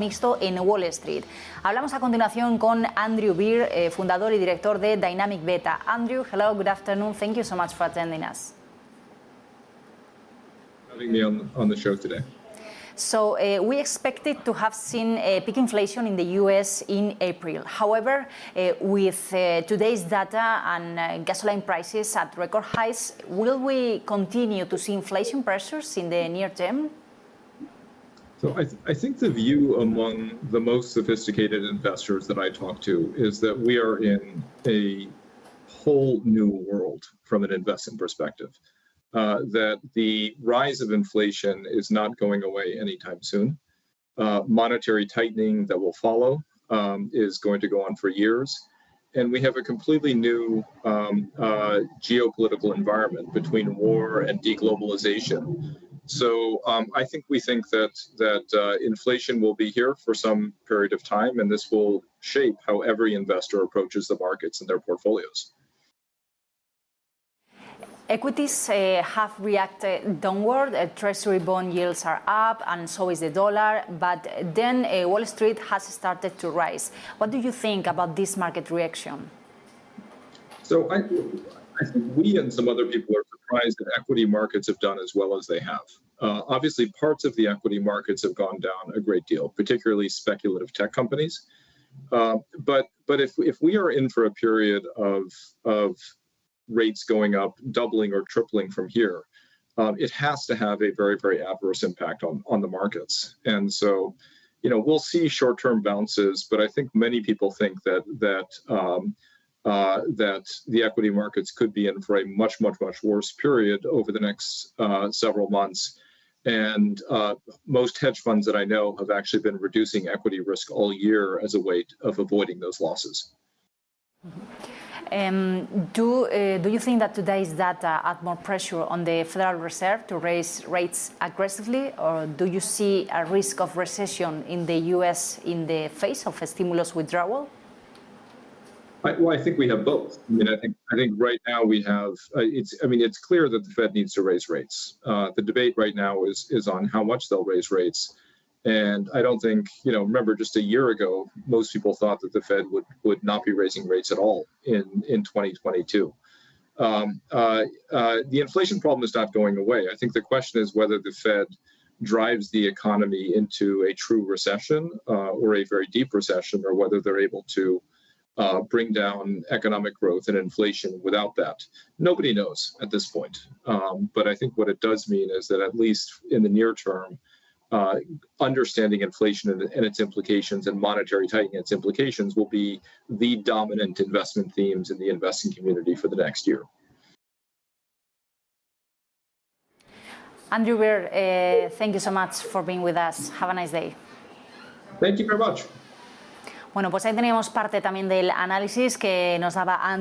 mixto en Wall Street. Hablamos a continuación con Andrew Beer, fundador y director de Dynamic Beta. Andrew, hello, good afternoon. Thank you so much for attending us. Having me on the show today. So we expected to have seen peak inflation in the US in April. However, with today's data and gasoline prices at record highs, will we continue to see inflation pressures in the near term? So I think the view among the most sophisticated investors that I talk to is that we are in a whole new world from an investment perspective. That the rise of inflation is not going away anytime soon. Monetary tightening that will follow is going to go on for years. And we have a completely new geopolitical environment between war and deglobalization. So I think that inflation will be here for some period of time, and this will shape how every investor approaches the markets and their portfolios. Equities have reacted downward. Treasury bond yields are up, and so is the dollar. But then Wall Street has started to rise. What do you think about this market reaction? So I think we and some other people are surprised that equity markets have done as well as they have. Obviously, parts of the equity markets have gone down a great deal, particularly speculative tech companies. But if we are in for a period of rates going up, doubling or tripling from here, it has to have a very, very adverse impact on the markets. And so, we'll see short-term bounces, but I think many people think that the equity markets could be in for a much worse period over the next several months. And most hedge funds that I know have actually been reducing equity risk all year as a way of avoiding those losses. Do you think that today's data add more pressure on the Federal Reserve to raise rates aggressively, or do you see a risk of recession in the US in the face of a stimulus withdrawal? I think we have both. I think right now we have. It's clear that the Fed needs to raise rates. The debate right now is on how much they'll raise rates. And I don't think, remember just a year ago, most people thought that the Fed would not be raising rates at all in 2022. The inflation problem is not going away. I think the question is whether the Fed drives the economy into a true recession or a very deep recession, or whether they're able to bring down economic growth and inflation without that. Nobody knows at this point. But I think what it does mean is that at least in the near term, understanding inflation and its implications and monetary tightening its implications will be the dominant investment themes in the investing community for the next year. Andrew Beer, thank you so much for being with us. Have a nice day. Thank you very much. Bueno, pues ahí teníamos parte también del análisis que nos daba Andrew.